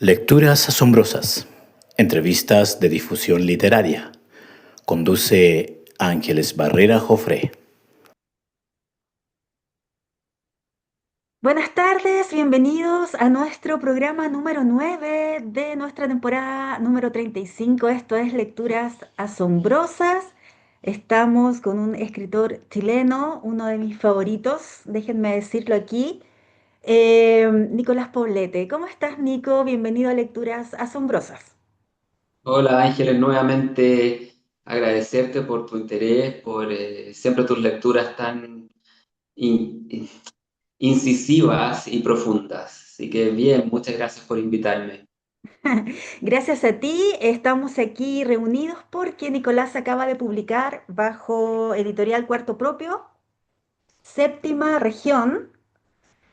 Lecturas asombrosas. Entrevistas de difusión literaria. Conduce Ángeles Barrera Jofré. Buenas tardes, bienvenidos a nuestro programa número 9 de nuestra temporada número 35. Esto es Lecturas Asombrosas. Estamos con un escritor chileno, uno de mis favoritos, déjenme decirlo aquí, Nicolás Poblete. ¿Cómo estás, Nico? Bienvenido a Lecturas Asombrosas. Hola Ángeles, nuevamente agradecerte por tu interés, por siempre tus lecturas tan in- incisivas y profundas. Así que bien, muchas gracias por invitarme. Gracias a ti, estamos aquí reunidos porque Nicolás acaba de publicar bajo editorial Cuarto Propio, Séptima Región,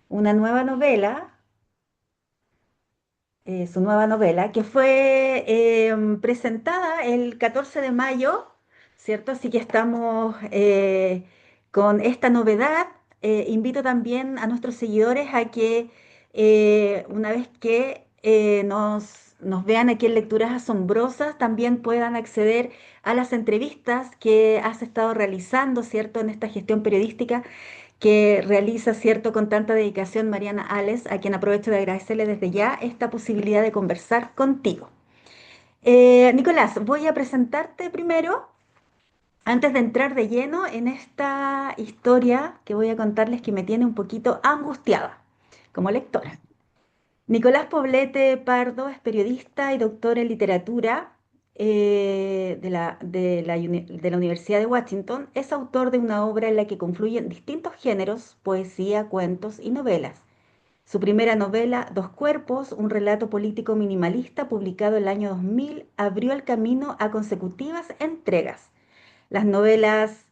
una nueva novela, su nueva novela, que fue presentada el 14 de mayo, ¿cierto? Así que estamos con esta novedad. Invito también a nuestros seguidores a que una vez que nos vean aquí en Lecturas Asombrosas, también puedan acceder a las entrevistas que has estado realizando, ¿cierto? En esta gestión periodística que realiza, cierto, con tanta dedicación Mariana Ales, a quien aprovecho de agradecerle desde ya esta posibilidad de conversar contigo. Nicolás, voy a presentarte primero, antes de entrar de lleno en esta historia que voy a contarles que me tiene un poquito angustiada como lectora. Nicolás Poblete Pardo es periodista y doctor en literatura de la Universidad de Washington. Es autor de una obra en la que confluyen distintos géneros, poesía, cuentos y novelas. Su primera novela, Dos Cuerpos, un relato político minimalista publicado el año 2000, abrió el camino a consecutivas entregas. Las novelas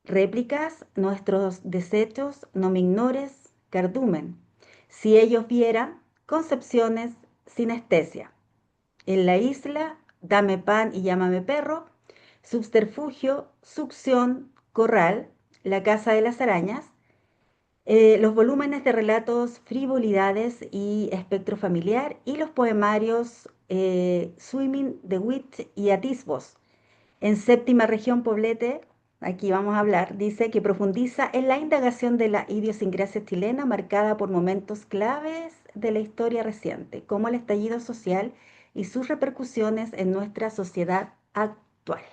Réplicas, Nuestros desechos, No me ignores, Cardumen. Si ellos vieran, Concepciones, Sinestesia. En la isla, Dame pan y llámame perro, Subterfugio, Succión, Corral, La casa de las arañas, los volúmenes de relatos Frivolidades y Espectro familiar y los poemarios Swimming, The Wit y Atisbos. En Séptima Región Poblete, aquí vamos a hablar, dice que profundiza en la indagación de la idiosincrasia chilena marcada por momentos claves de la historia reciente, como el estallido social y sus repercusiones en nuestra sociedad actual.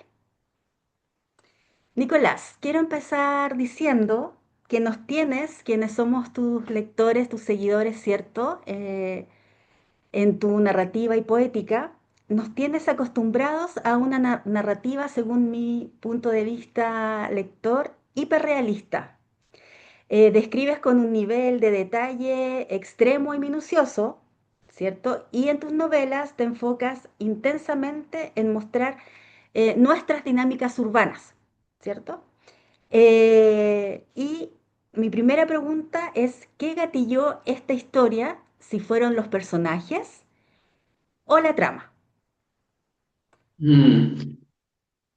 Nicolás, quiero empezar diciendo que nos tienes, quienes somos tus lectores, tus seguidores, ¿cierto? En tu narrativa y poética, nos tienes acostumbrados a una narrativa, según mi punto de vista lector, hiperrealista. Describes con un nivel de detalle extremo y minucioso, ¿cierto? Y en tus novelas te enfocas intensamente en mostrar nuestras dinámicas urbanas, ¿cierto? Y mi primera pregunta es, ¿qué gatilló esta historia? Si fueron los personajes o la trama. Mm,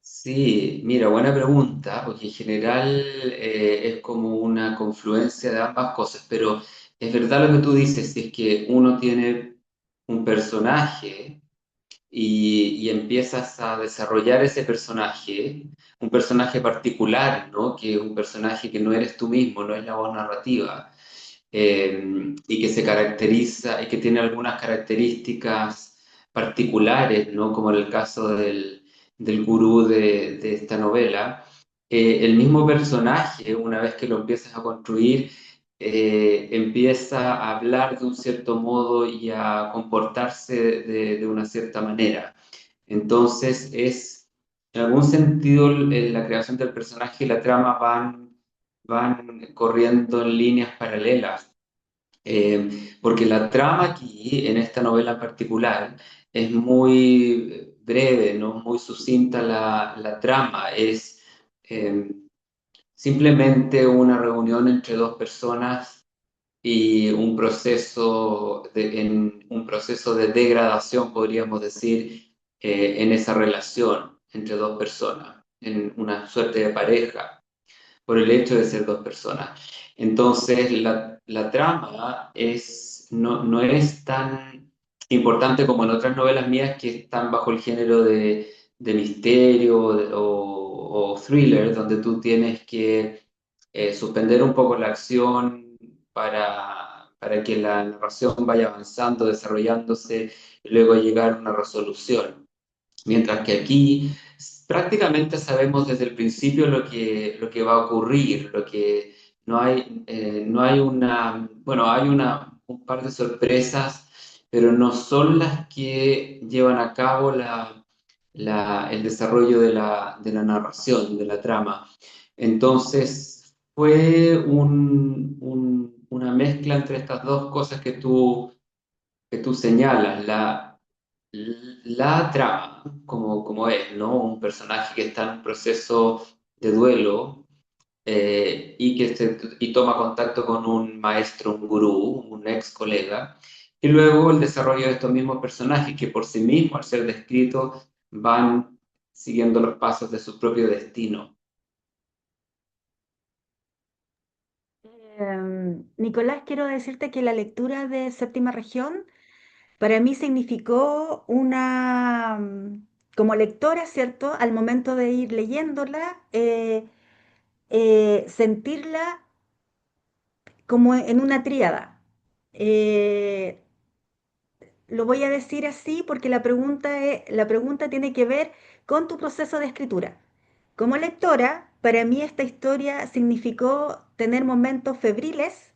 sí, mira, buena pregunta, porque en general es como una confluencia de ambas cosas, pero es verdad lo que tú dices, si es que uno tiene un personaje y empiezas a desarrollar ese personaje, un personaje particular, ¿no? Que es un personaje que no eres tú mismo, no es la voz narrativa, y que se caracteriza y que tiene algunas características particulares, ¿no? Como en el caso del gurú de esta novela. El mismo personaje, una vez que lo empiezas a construir, empieza a hablar de un cierto modo y a comportarse de una cierta manera. Entonces, en algún sentido, la creación del personaje y la trama van corriendo en líneas paralelas. Porque la trama aquí, en esta novela en particular, es muy breve, ¿no? Muy sucinta la trama. Es eh, simplemente una reunión entre dos personas y un proceso de degradación, podríamos decir, en esa relación entre dos personas, en una suerte de pareja, por el hecho de ser dos personas. Entonces, la trama no es tan importante como en otras novelas mías que están bajo el género de misterio o thriller, donde tú tienes que suspender un poco la acción para que la narración vaya avanzando, desarrollándose y luego llegar a una resolución. Mientras que aquí prácticamente sabemos desde el principio lo que va a ocurrir, lo que no hay bueno, hay un par de sorpresas, pero no son las que llevan a cabo el desarrollo de la narración, de la trama. Entonces, fue una mezcla entre estas dos cosas que tú señalas, la trama, como es, ¿no? Un personaje que está en un proceso de duelo y toma contacto con un maestro, un gurú, un ex colega, y luego el desarrollo de estos mismos personajes que por sí mismos, al ser descritos, van siguiendo los pasos de su propio destino. Nicolás, quiero decirte que la lectura de Séptima Región para mí significó como lectora, ¿cierto? Al momento de ir leyéndola, sentirla como en una tríada. Eh, lo voy a decir así porque la pregunta tiene que ver con tu proceso de escritura. Como lectora, para mí esta historia significó tener momentos febriles,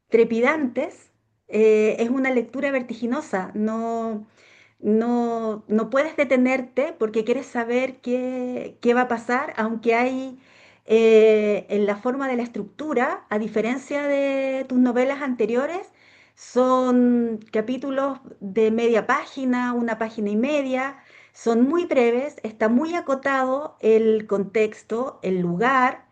trepidantes. Es una lectura vertiginosa. No puedes detenerte porque quieres saber qué va a pasar, aunque hay en la forma de la estructura, a diferencia de tus novelas anteriores, son capítulos de media página, una página y media, son muy breves, está muy acotado el contexto, el lugar.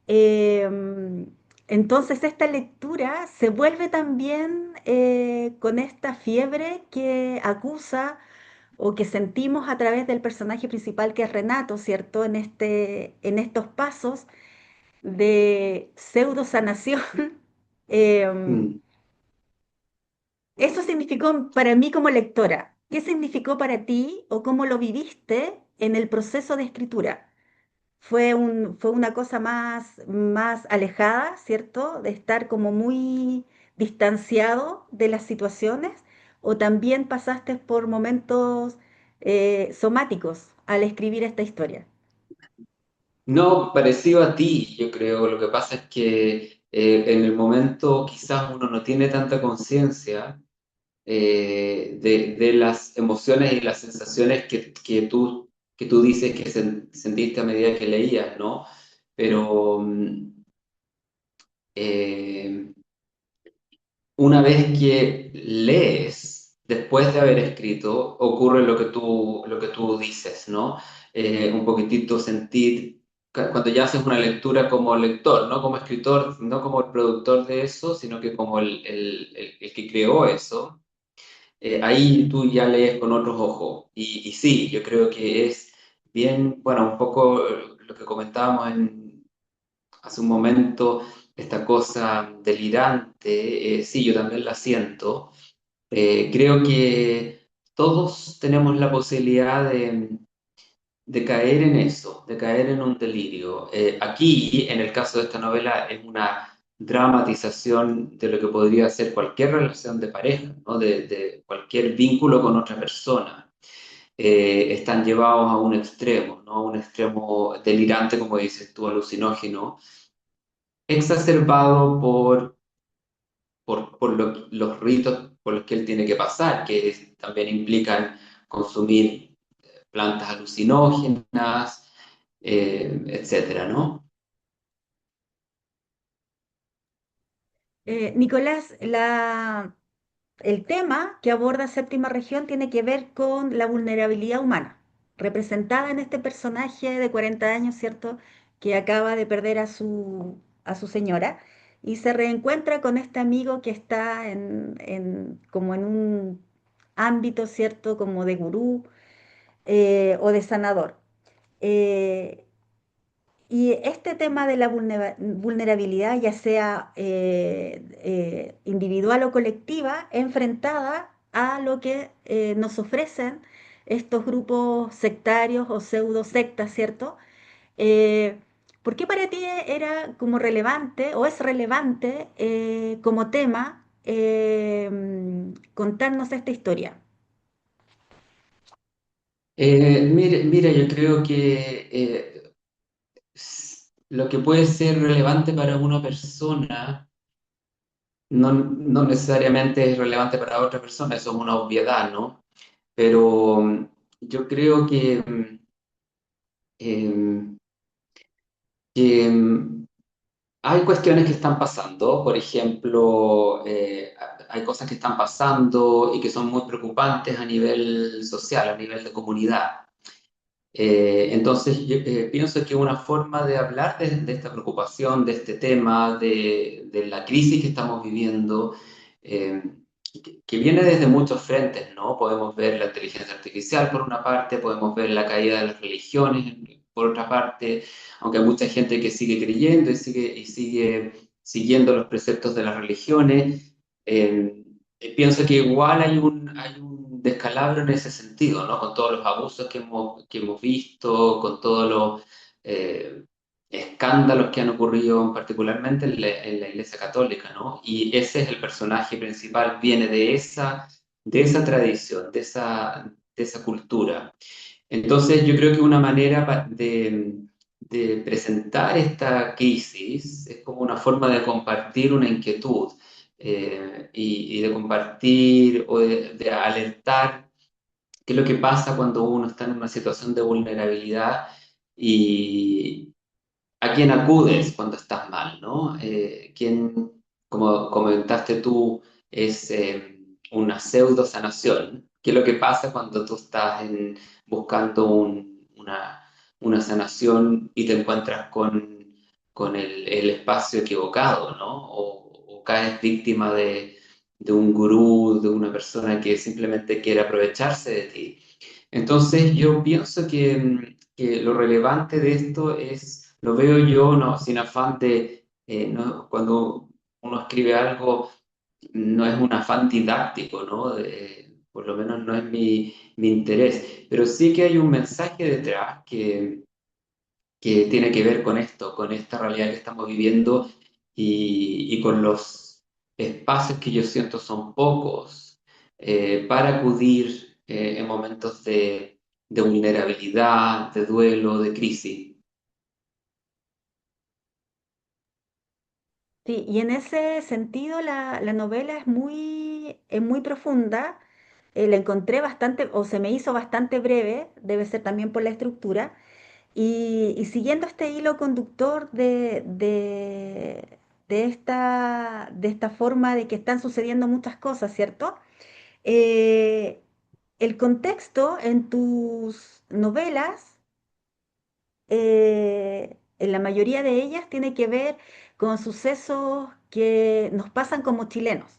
Em, entonces esta lectura se vuelve también con esta fiebre que acusa o que sentimos a través del personaje principal que es Renato, ¿cierto? En estos pasos de pseudo sanación. Em, Mm. Eso significó para mí como lectora. ¿Qué significó para ti o cómo lo viviste en el proceso de escritura? Fue una cosa más alejada, ¿cierto? De estar como muy distanciado de las situaciones, o también pasaste por momentos somáticos al escribir esta historia. No, parecido a ti, yo creo. Lo que pasa es que en el momento quizás uno no tiene tanta conciencia de las emociones y las sensaciones que tú dices que sentiste a medida que leías, ¿no? Pero eh, una vez que lees, después de haber escrito, ocurre lo que tú dices, ¿no? Un poquitito sentir, cuando ya haces una lectura como lector, no como escritor, no como el productor de eso, sino que como el que creó eso, ahí tú ya lees con otros ojos. Y sí, yo creo que es bien, bueno, un poco lo que comentábamos hace un momento, esta cosa delirante, sí, yo también la siento. Creo que todos tenemos la posibilidad de caer en eso, de caer en un delirio. Aquí, en el caso de esta novela, es una dramatización de lo que podría ser cualquier relación de pareja, ¿no? De cualquier vínculo con otra persona. Están llevados a un extremo, ¿no? Un extremo delirante, como dices tú, alucinógeno, exacerbado por los ritos por los que él tiene que pasar, que también implican consumir plantas alucinógenas, etcétera, ¿no? Nicolás, el tema que aborda Séptima Región tiene que ver con la vulnerabilidad humana, representada en este personaje de 40 años, ¿cierto? Que acaba de perder a su señora y se reencuentra con este amigo que está como en un ámbito, ¿cierto? Como de gurú o de sanador. Eh, y este tema de la vulnerabilidad, ya sea individual o colectiva, enfrentada a lo que nos ofrecen estos grupos sectarios o pseudo sectas, ¿cierto? Eh, ¿Por qué para ti era como relevante o es relevante como tema contarnos esta historia? Mira, yo creo que lo que puede ser relevante para una persona no necesariamente es relevante para otra persona, eso es una obviedad, ¿no? Pero yo creo em, que hay cuestiones que están pasando, por ejemplo, hay cosas que están pasando y que son muy preocupantes a nivel social, a nivel de comunidad. Entonces, yo pienso que una forma de hablar de esta preocupación, de este tema, de la crisis que estamos viviendo, eh, que viene desde muchos frentes, ¿no? Podemos ver la inteligencia artificial por una parte, podemos ver la caída de las religiones por otra parte, aunque hay mucha gente que sigue creyendo y sigue siguiendo los preceptos de las religiones. Pienso que igual hay un descalabro en ese sentido, ¿no? Con todos los abusos que hemos visto, con todos los escándalos que han ocurrido particularmente en la Iglesia Católica, ¿no? Y ese es el personaje principal, viene de esa tradición, de esa cultura. Entonces, yo creo que una manera de presentar esta crisis es como una forma de compartir una inquietud y de compartir o de alertar qué es lo que pasa cuando uno está en una situación de vulnerabilidad y a quién acudes cuando estás mal, ¿no? Quién, como comentaste tú, es una pseudo sanación. ¿Qué es lo que pasa cuando tú estás buscando una sanación y te encuentras con el espacio equivocado, ¿no? O caes víctima de un gurú, de una persona que simplemente quiere aprovecharse de ti. Entonces yo pienso que lo relevante de esto es, lo veo yo, no, sin afán de, cuando uno escribe algo, no es un afán didáctico, ¿no? Por lo menos no es mi interés, pero sí que hay un mensaje detrás que tiene que ver con esto, con esta realidad que estamos viviendo y con los espacios que yo siento son pocos para acudir en momentos de vulnerabilidad, de duelo, de crisis. Sí, y en ese sentido la novela es muy profunda. La encontré bastante, o se me hizo bastante breve, debe ser también por la estructura. Y siguiendo este hilo conductor de esta forma de que están sucediendo muchas cosas, ¿cierto? Eh, el contexto en tus novelas, en la mayoría de ellas, tiene que ver con sucesos que nos pasan como chilenos.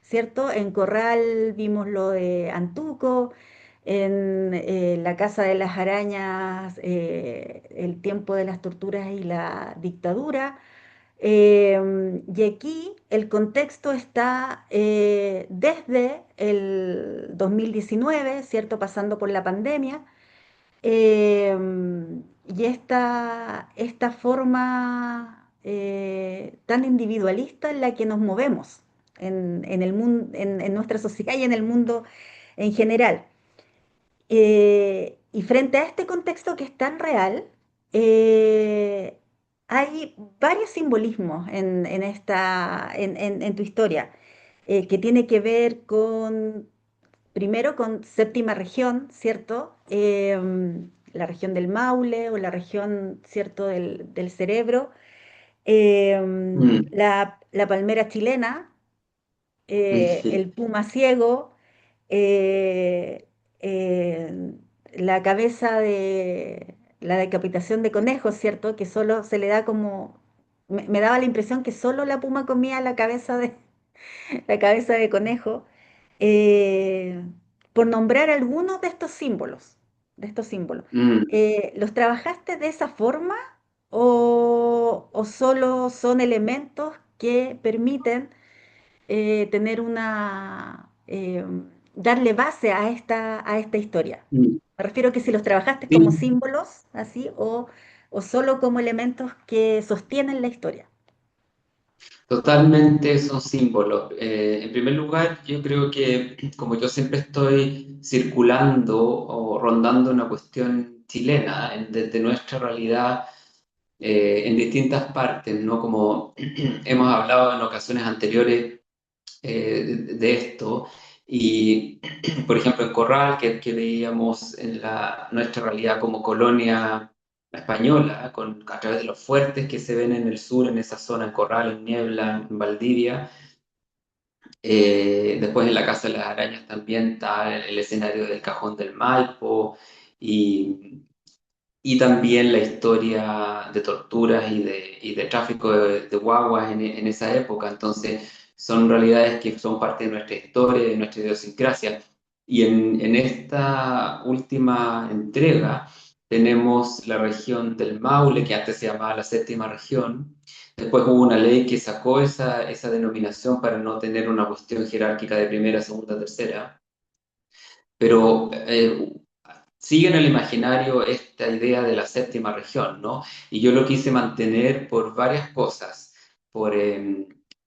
¿Cierto? En Corral vimos lo de Antuco, en La Casa de las Arañas, el tiempo de las torturas y la dictadura. Y aquí el contexto está desde el 2019, ¿cierto? Pasando por la pandemia. Y esta forma tan individualista en la que nos movemos en el mundo, en nuestra sociedad y en el mundo en general. Y frente a este contexto que es tan real, eh, hay varios simbolismos en tu historia que tiene que ver con primero con séptima región, ¿cierto? La región del Maule o la región, ¿cierto?, del cerebro. Mm. La palmera chilena, el puma ciego, eh, eh, la cabeza de la decapitación de conejos, ¿cierto? Que solo se le da como... Me daba la impresión que solo la puma comía la cabeza de conejo, eh, por nombrar algunos de estos símbolos. Mm. ¿Los trabajaste de esa forma o solo son elementos que permiten tener eh, darle base a esta historia. Mm. Me refiero que si los trabajaste como Sí, símbolos, así, o solo como elementos que sostienen la historia. totalmente son símbolos. En primer lugar, yo creo que como yo siempre estoy circulando o rondando una cuestión chilena desde nuestra realidad en distintas partes, ¿no? Como hemos hablado en ocasiones anteriores de esto. Y, por ejemplo, en Corral, que veíamos en nuestra realidad como colonia española, a través de los fuertes que se ven en el sur, en esa zona, en Corral, en Niebla, en Valdivia. Después en la Casa de las Arañas también está el escenario del Cajón del Maipo y, y también la historia de torturas y de tráfico de guaguas en esa época. Entonces, son realidades que son parte de nuestra historia, de nuestra idiosincrasia. Y en esta última entrega tenemos la región del Maule, que antes se llamaba la séptima región. Después hubo una ley que sacó esa denominación para no tener una cuestión jerárquica de primera, segunda, tercera. Pero sigue en el imaginario esta idea de la séptima región, ¿no? Y yo lo quise mantener por varias cosas. Por,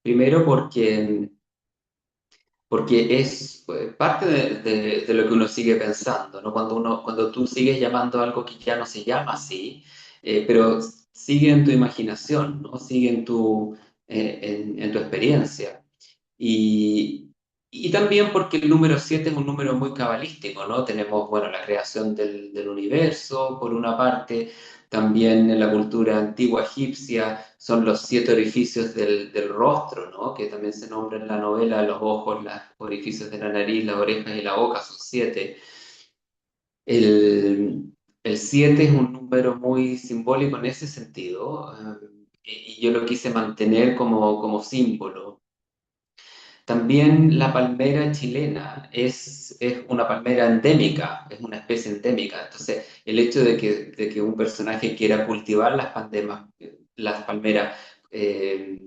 primero porque es parte de lo que uno sigue pensando, ¿no? Cuando tú sigues llamando algo que ya no se llama así, pero sigue en tu imaginación, ¿no? Sigue en tu experiencia. Y, y también porque el número 7 es un número muy cabalístico, ¿no? Tenemos, bueno, la creación del universo, por una parte, también en la cultura antigua egipcia son los 7 orificios del rostro, ¿no? Que también se nombra en la novela, los ojos, los orificios de la nariz, las orejas y la boca, son 7. El 7 es un número muy simbólico en ese sentido, y yo lo quise mantener como símbolo. También la palmera chilena es una palmera endémica, es una especie endémica. Entonces, el hecho de que un personaje quiera cultivar las palmeras, eh,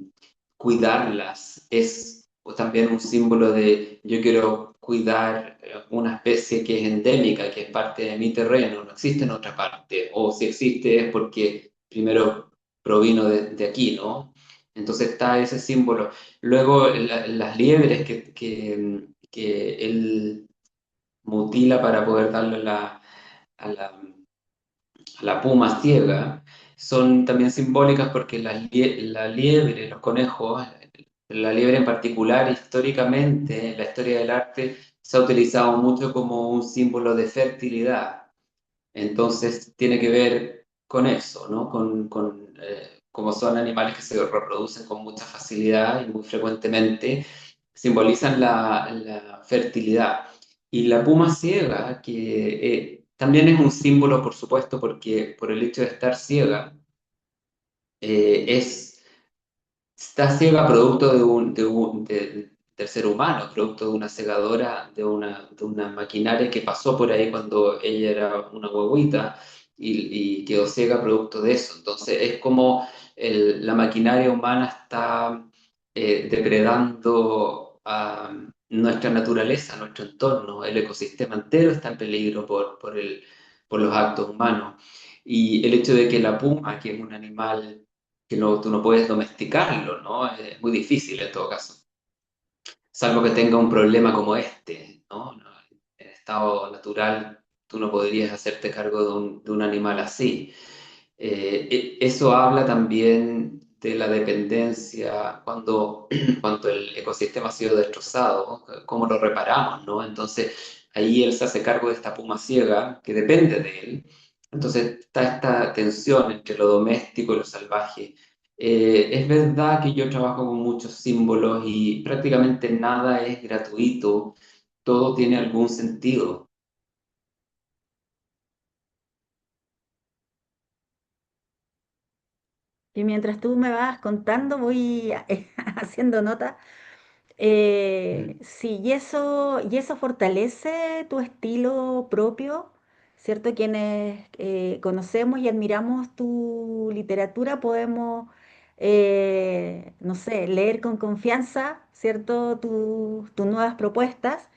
cuidarlas, es también un símbolo de yo quiero cuidar una especie que es endémica, que es parte de mi terreno, no existe en otra parte, o si existe es porque primero provino de aquí, ¿no? Entonces está ese símbolo. Luego las liebres que él mutila para poder darle a la, a la puma ciega son también simbólicas porque la liebre, los conejos, la liebre en particular, históricamente en la historia del arte se ha utilizado mucho como un símbolo de fertilidad. Entonces tiene que ver con eso, ¿no? Como son animales que se reproducen con mucha facilidad y muy frecuentemente, simbolizan la fertilidad. Y la puma ciega, que también es un símbolo, por supuesto, porque por el hecho de estar ciega, está ciega producto del ser humano, producto de una segadora, de una maquinaria que pasó por ahí cuando ella era una huevita y quedó ciega producto de eso. Entonces es como la maquinaria humana está depredando a nuestra naturaleza, nuestro entorno, el ecosistema entero está en peligro por los actos humanos. Y el hecho de que la puma, que es un animal que no, tú no puedes domesticarlo, ¿no? Es muy difícil en todo caso, salvo que tenga un problema como este, ¿no? En estado natural tú no podrías hacerte cargo de un animal así. Eso habla también de la dependencia cuando el ecosistema ha sido destrozado, ¿no? Cómo lo reparamos, ¿no? Entonces ahí él se hace cargo de esta puma ciega que depende de él. Entonces está esta tensión entre lo doméstico y lo salvaje. Es verdad que yo trabajo con muchos símbolos y prácticamente nada es gratuito, todo tiene algún sentido. Y mientras tú me vas contando, voy haciendo nota. Mm. Sí, y eso fortalece tu estilo propio, ¿cierto? Quienes conocemos y admiramos tu literatura podemos no sé, leer con confianza, ¿cierto? Tus nuevas propuestas.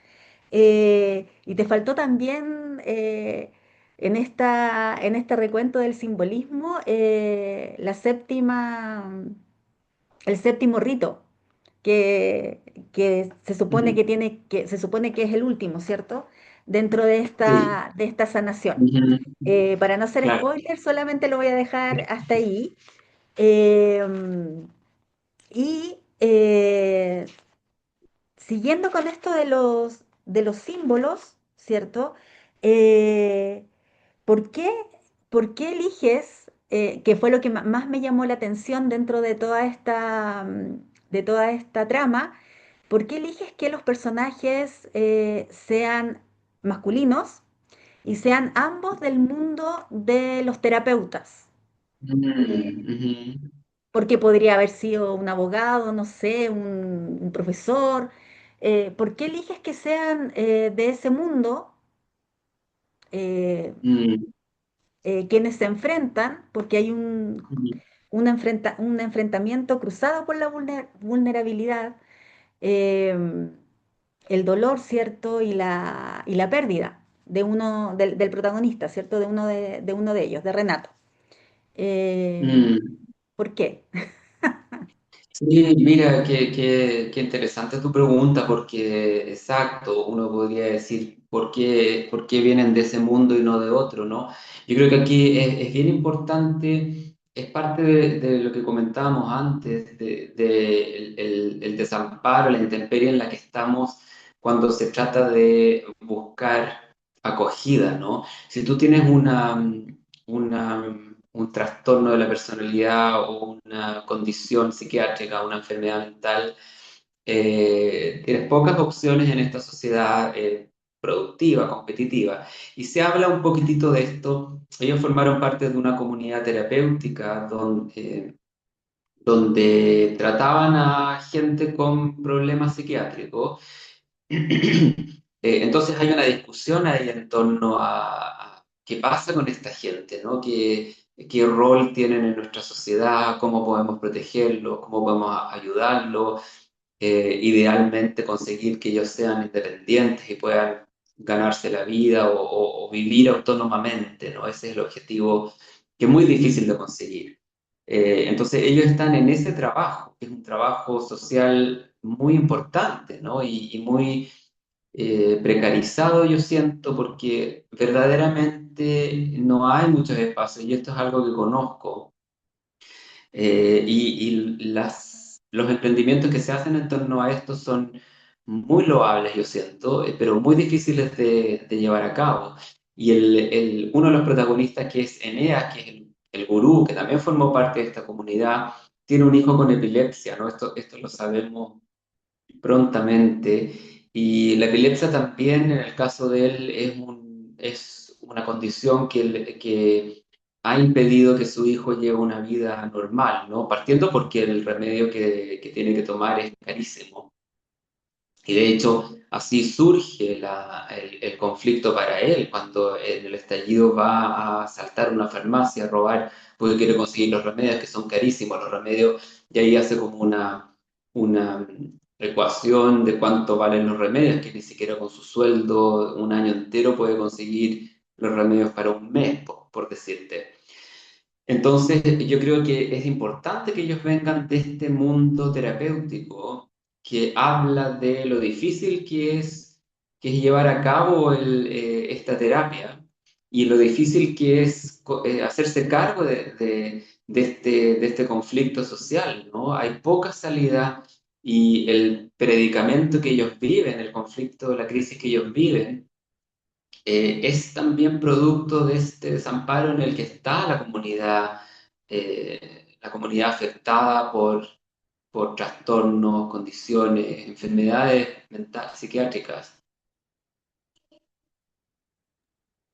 Y te faltó también en este recuento del simbolismo el séptimo rito, que, que se supone Ujú. que se supone que es el último, ¿cierto? Dentro Sí. de esta sanación. Ujú. Para no hacer Claro. spoiler, solamente lo voy a dejar hasta ahí. Em, y siguiendo con esto de los símbolos, ¿cierto? Eh, ¿por qué, por qué eliges, que fue lo que más me llamó la atención dentro de de toda esta trama, por qué eliges que los personajes sean masculinos y sean ambos del mundo de los terapeutas? Ujú. Porque podría haber sido un abogado, no sé, un profesor. ¿Por qué eliges que sean de ese mundo Ujú. quienes se enfrentan? Porque hay Ujú. un enfrentamiento cruzado por la vulnerabilidad, eh, el dolor, ¿cierto? Y la pérdida del protagonista, ¿cierto? De uno de ellos, de Renato. Eh, Ujú. ¿Por qué? Sí, mira, qué interesante tu pregunta, porque exacto, uno podría decir por qué vienen de ese mundo y no de otro, ¿no? Yo creo que aquí es bien importante, es parte de lo que comentábamos antes, de el desamparo, la intemperie en la que estamos cuando se trata de buscar acogida, ¿no? Si tú tienes un trastorno de la personalidad o una condición psiquiátrica, una enfermedad mental, tienes pocas opciones en esta sociedad productiva, competitiva. Y se habla un poquitito de esto. Ellos formaron parte de una comunidad terapéutica donde trataban a gente con problemas psiquiátricos. Entonces hay una discusión ahí en torno a qué pasa con esta gente, ¿no? Qué rol tienen en nuestra sociedad, cómo podemos protegerlos, cómo podemos ayudarlos, idealmente conseguir que ellos sean independientes y puedan ganarse la vida o vivir autónomamente, ¿no? Ese es el objetivo que es muy difícil de conseguir. Entonces ellos están en ese trabajo, que es un trabajo social muy importante, ¿no? Y muy precarizado, yo siento, porque verdaderamente no hay muchos espacios, y esto es algo que conozco. Los emprendimientos que se hacen en torno a esto son muy loables, yo siento, pero muy difíciles de llevar a cabo. Y uno de los protagonistas, que es Eneas, que es el gurú, que también formó parte de esta comunidad, tiene un hijo con epilepsia, ¿no? Esto lo sabemos prontamente. Y la epilepsia también, en el caso de él, es una condición que ha impedido que su hijo lleve una vida normal, ¿no? Partiendo porque el remedio que tiene que tomar es carísimo. Y de hecho, así surge el conflicto para él, cuando en el estallido va a saltar una farmacia, a robar, porque quiere conseguir los remedios que son carísimos, los remedios, y ahí hace como una ecuación de cuánto valen los remedios, que ni siquiera con su sueldo un año entero puede conseguir los remedios para un mes, por decirte. Entonces, yo creo que es importante que ellos vengan de este mundo terapéutico que habla de lo difícil que es llevar a cabo esta terapia y lo difícil que es hacerse cargo de este conflicto social, ¿no? Hay poca salida y el predicamento que ellos viven, el conflicto, la crisis que ellos viven, es también producto de este desamparo en el que está la comunidad afectada por trastornos, condiciones, enfermedades mentales, psiquiátricas.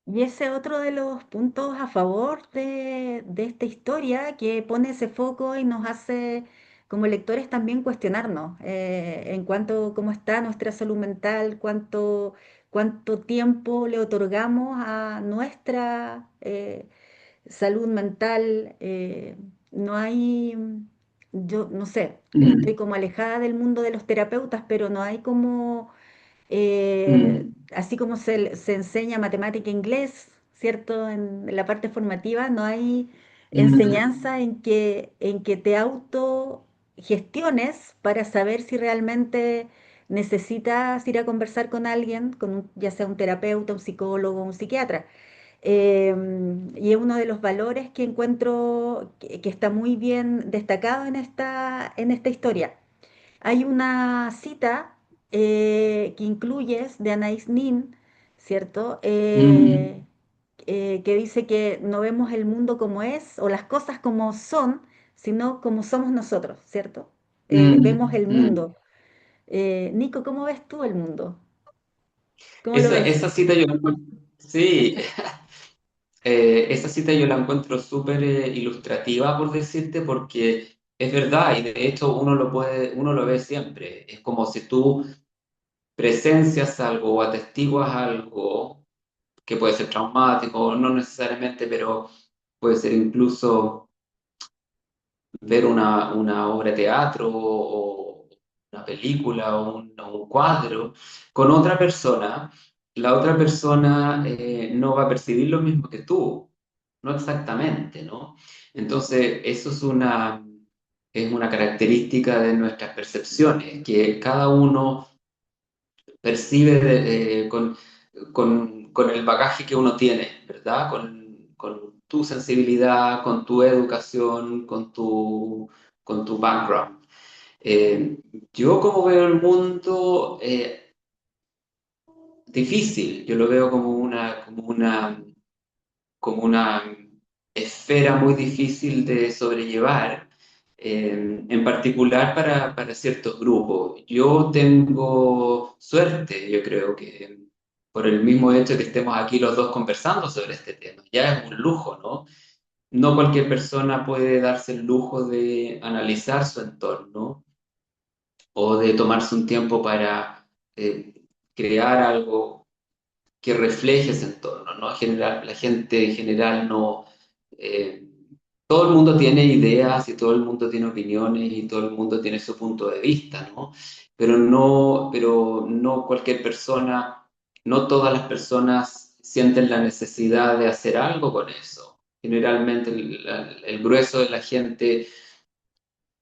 Y ese otro de los puntos a favor de esta historia que pone ese foco y nos hace como lectores también cuestionarnos en cuanto a cómo está nuestra salud mental, cuánto tiempo le otorgamos a nuestra salud mental. No hay, yo no sé, estoy Mm, como alejada del mundo de los terapeutas, pero no hay como mm, así como se enseña matemática e inglés, ¿cierto? En la parte formativa no hay mm, enseñanza en que te autogestiones para saber si realmente necesitas ir a conversar con alguien, ya sea un terapeuta, un psicólogo, un psiquiatra. Y es uno de los valores que encuentro que está muy bien destacado en esta historia. Hay una cita que incluyes de Anais Nin, ¿cierto? mm, Que dice que no vemos el mundo como es o las cosas como son, sino como somos nosotros, ¿cierto? Vemos mm, el mm. mundo. Nico, ¿cómo ves tú el mundo? ¿Cómo lo ves? Esa cita yo la encuentro, sí, esa cita yo la encuentro súper ilustrativa, por decirte, porque es verdad y de hecho uno lo ve siempre. Es como si tú presencias algo o atestiguas algo que puede ser traumático, no necesariamente, pero puede ser incluso ver una obra de teatro o una película o un cuadro con otra persona, la otra persona no va a percibir lo mismo que tú, no exactamente, ¿no? Entonces, eso es una característica de nuestras percepciones, que cada uno percibe con el bagaje que uno tiene, ¿verdad? Con tu sensibilidad, con tu educación, con tu background. Eh, yo como veo el mundo, difícil, yo lo veo como una esfera muy difícil de sobrellevar, en particular para ciertos grupos. Yo tengo suerte, yo creo que por el mismo hecho de que estemos aquí los dos conversando sobre este tema, ya es un lujo, ¿no? No cualquier persona puede darse el lujo de analizar su entorno o de tomarse un tiempo para crear algo que refleje ese entorno, ¿no? En general, la gente en general no... eh, todo el mundo tiene ideas y todo el mundo tiene opiniones y todo el mundo tiene su punto de vista, ¿no? Pero no cualquier persona, no todas las personas sienten la necesidad de hacer algo con eso. Generalmente el grueso de la gente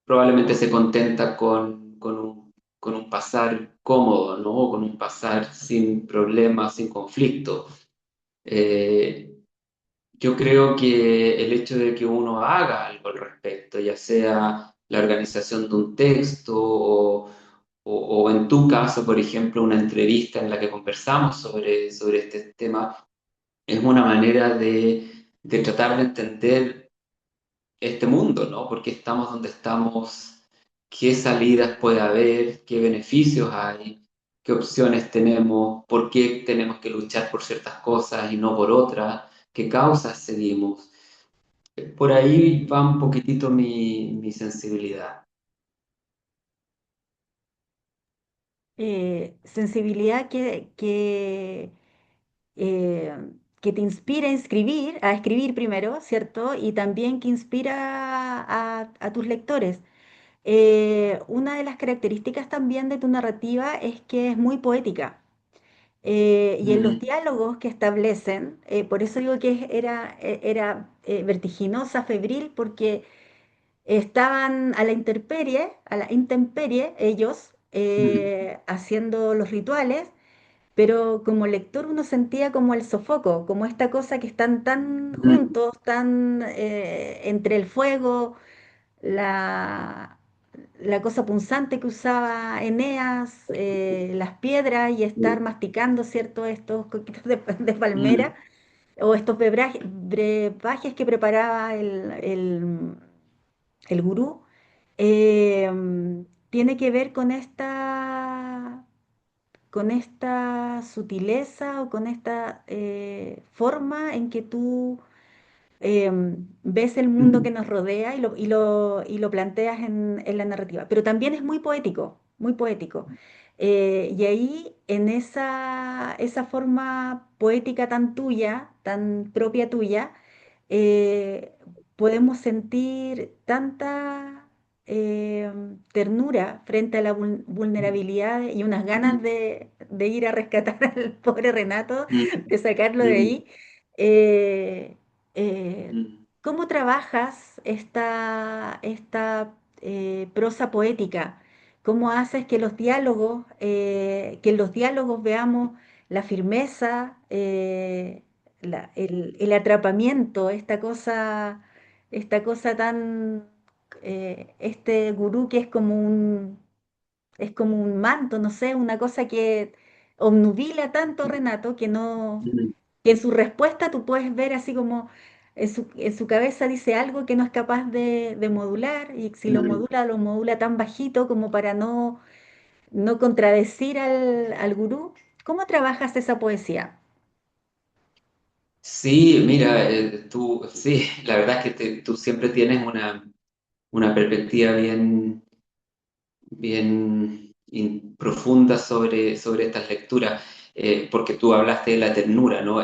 probablemente se contenta con un pasar cómodo, ¿no? Con un pasar sin problemas, sin conflicto. Eh, yo creo que el hecho de que uno haga algo al respecto, ya sea la organización de un texto o en tu caso, por ejemplo, una entrevista en la que conversamos sobre este tema, es una manera de tratar de entender este mundo, ¿no? ¿Por qué estamos donde estamos? ¿Qué salidas puede haber? ¿Qué beneficios hay? ¿Qué opciones tenemos? ¿Por qué tenemos que luchar por ciertas cosas y no por otras? ¿Qué causas seguimos? Por ahí va un poquitito mi sensibilidad. Sensibilidad eh, que te inspira a escribir primero, ¿cierto? Y también que inspira a tus lectores. Una de las características también de tu narrativa es que es muy poética. Y en los Mm, diálogos que establecen, por eso digo que era vertiginosa, febril, porque estaban a la intemperie, ellos mm, haciendo los rituales, pero como lector uno sentía como el sofoco, como esta cosa que están tan mm, juntos, tan entre el fuego, la, la cosa punzante que usaba Eneas, las piedras y estar mm, masticando, ¿cierto? Estos coquitos de palmera mm, o estos brebajes que preparaba el gurú, tiene que ver con esta sutileza o con esta forma en que tú ves el mundo que mm, nos rodea y lo planteas en la narrativa. Pero también es muy poético, muy poético. Y ahí, en esa forma poética tan tuya, tan propia tuya, eh, podemos sentir tanta ternura frente a la vulnerabilidad y unas ganas mm, de ir a rescatar al pobre Renato, mm, de sacarlo de mm, ahí. Eh, eh, mm, ¿Cómo trabajas esta prosa poética? ¿Cómo haces que en los diálogos veamos la firmeza, el atrapamiento, esta cosa tan, este gurú que es como un manto, no sé, una cosa que obnubila tanto a Renato que no, mm, que en su respuesta tú puedes ver así como en su cabeza dice algo que no es capaz de modular, y si mm. lo modula tan bajito como para no contradecir al gurú. ¿Cómo trabajas esa poesía? Sí, mira, sí, la verdad es que tú siempre tienes una perspectiva bien profunda sobre estas lecturas, porque tú hablaste de la ternura, ¿no?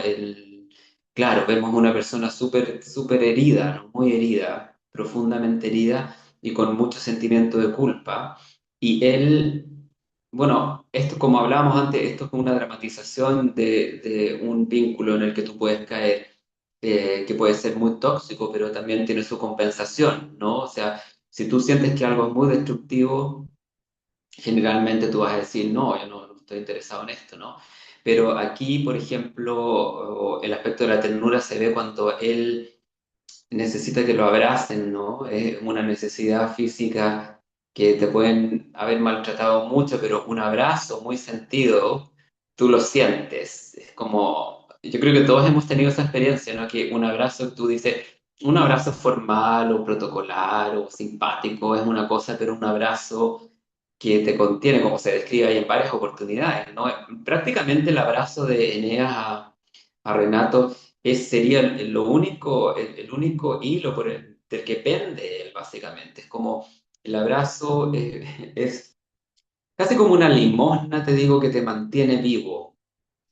Claro, vemos una persona súper herida, ¿no? Muy herida, profundamente herida y con mucho sentimiento de culpa. Y él, bueno, esto como hablábamos antes, esto es una dramatización de un vínculo en el que tú puedes caer, que puede ser muy tóxico, pero también tiene su compensación, ¿no? O sea, si tú sientes que algo es muy destructivo, generalmente tú vas a decir, no, yo no estoy interesado en esto, ¿no? Pero aquí, por ejemplo, el aspecto de la ternura se ve cuando él necesita que lo abracen, ¿no? Es una necesidad física que te pueden haber maltratado mucho, pero un abrazo muy sentido, tú lo sientes. Es como, yo creo que todos hemos tenido esa experiencia, ¿no? Que un abrazo, tú dices, un abrazo formal o protocolar o simpático es una cosa, pero un abrazo que te contiene, como se describe ahí en varias oportunidades, ¿no? Prácticamente el abrazo de Eneas a Renato sería el único hilo del que pende él, básicamente. Es como el abrazo, es casi como una limosna, te digo, que te mantiene vivo,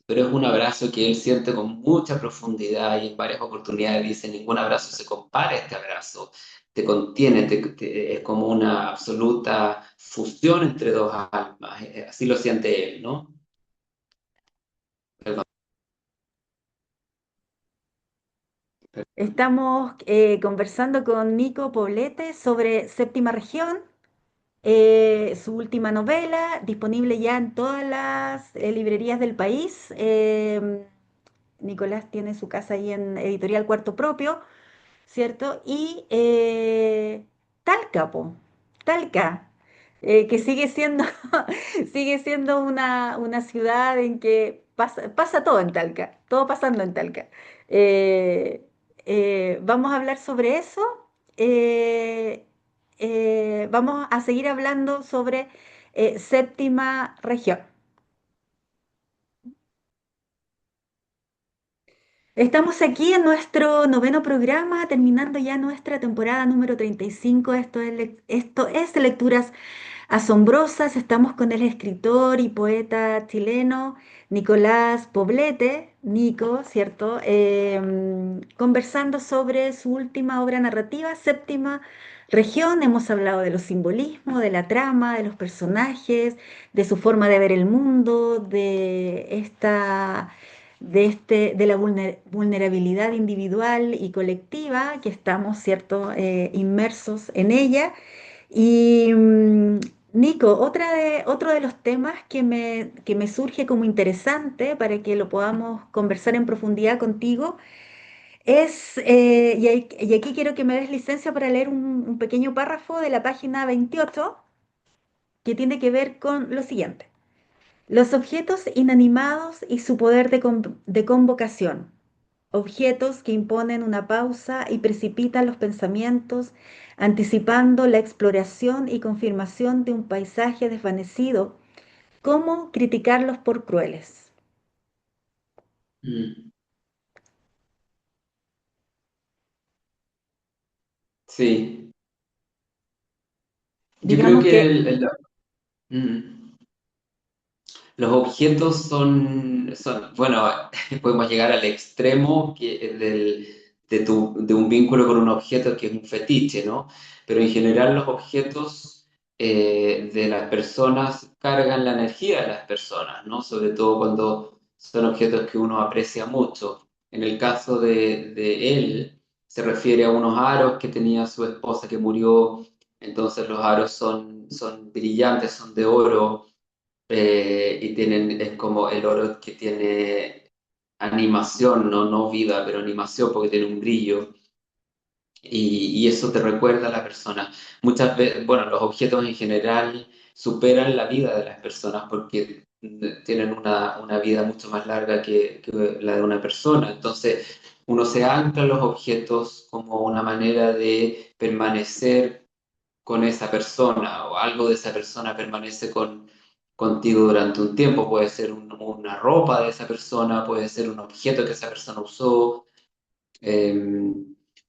pero es un abrazo que él siente con mucha profundidad y en varias oportunidades dice, ningún abrazo se compara a este abrazo, te contiene, es como una absoluta fusión entre dos almas, así lo siente él, ¿no? Perdón. Estamos conversando con Nico Poblete sobre Séptima Región, su última novela, disponible ya en todas las librerías del país. Nicolás tiene su casa ahí en Editorial Cuarto Propio, ¿cierto? Y Talca, po, Talca, que sigue siendo, sigue siendo una ciudad en que pasa todo en Talca, todo pasando en Talca. Eh, Vamos a hablar sobre eso. eh, Vamos a seguir hablando sobre séptima región. Estamos aquí en nuestro noveno programa, terminando ya nuestra temporada número 35. Esto es Lecturas Asombrosas. Estamos con el escritor y poeta chileno Nicolás Poblete, Nico, ¿cierto? Conversando sobre su última obra narrativa, Séptima Región. Hemos hablado de los simbolismos, de la trama, de los personajes, de su forma de ver el mundo, de la vulnerabilidad individual y colectiva que estamos, ¿cierto?, inmersos en ella. Y Nico, otro de los temas que me surge como interesante para que lo podamos conversar en profundidad contigo es, y aquí quiero que me des licencia para leer un pequeño párrafo de la página 28 que tiene que ver con lo siguiente. Los objetos inanimados y su poder de convocación. Objetos que imponen una pausa y precipitan los pensamientos, anticipando la exploración y confirmación de un paisaje desvanecido. ¿Cómo criticarlos por crueles? Mm, sí, yo creo Digamos que que mm, los objetos bueno, podemos llegar al extremo de un vínculo con un objeto que es un fetiche, ¿no? Pero en general los objetos de las personas cargan la energía de las personas, ¿no? Sobre todo cuando son objetos que uno aprecia mucho. En el caso de él, se refiere a unos aros que tenía su esposa que murió, entonces los aros son brillantes, son de oro, y tienen, es como el oro que tiene animación, no, no vida, pero animación porque tiene un brillo y eso te recuerda a la persona. Muchas veces, bueno, los objetos en general superan la vida de las personas porque tienen una vida mucho más larga que la de una persona. Entonces, uno se ancla a los objetos como una manera de permanecer con esa persona o algo de esa persona permanece contigo durante un tiempo. Puede ser una ropa de esa persona, puede ser un objeto que esa persona usó, eh,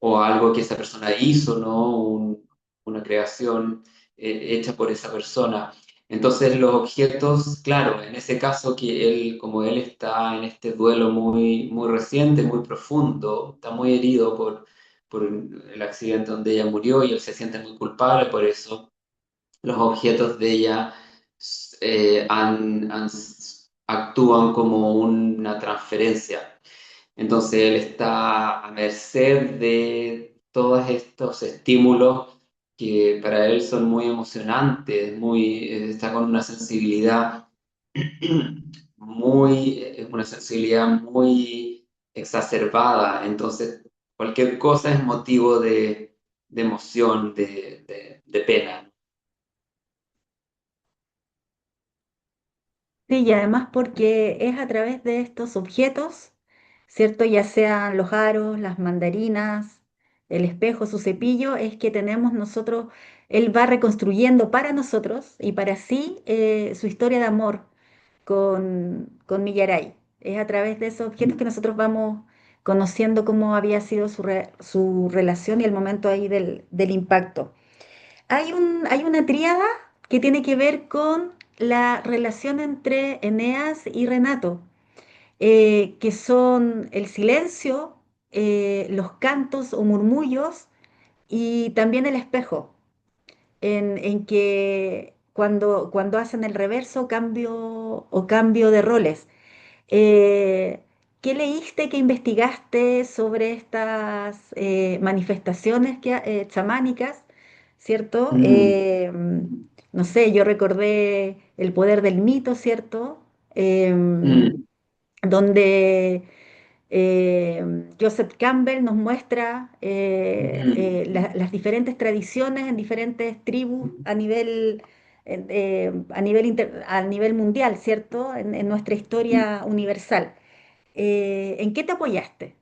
o algo que esa persona hizo, ¿no? Una creación hecha por esa persona. Entonces los objetos, claro, en ese caso que él, como él está en este duelo muy reciente, muy profundo, está muy herido por el accidente donde ella murió y él se siente muy culpable por eso, los objetos de ella eh, han- han- actúan como una transferencia. Entonces él está a merced de todos estos estímulos que para él son muy emocionantes, está con una sensibilidad una sensibilidad muy exacerbada. Entonces cualquier cosa es motivo de emoción, de pena. Sí, y además porque es a través de estos objetos, ¿cierto? Ya sean los aros, las mandarinas, el espejo, su cepillo, es que tenemos nosotros, él va reconstruyendo para nosotros y para sí su historia de amor con Millaray. Es a través de esos objetos que nosotros vamos conociendo cómo había sido su relación y el momento ahí del impacto. Hay una tríada que tiene que ver con la relación entre Eneas y Renato, que son el silencio, los cantos o murmullos y también el espejo, en que cuando hacen el reverso cambio o cambio de roles. Eh, ¿Qué leíste, qué investigaste sobre estas manifestaciones chamánicas, ¿cierto? Mm, No sé, yo recordé El poder del mito, ¿cierto? mm, Donde Joseph Campbell nos muestra mm, las diferentes tradiciones en diferentes tribus a nivel mundial, ¿cierto? En nuestra mm. historia universal. ¿En qué te apoyaste?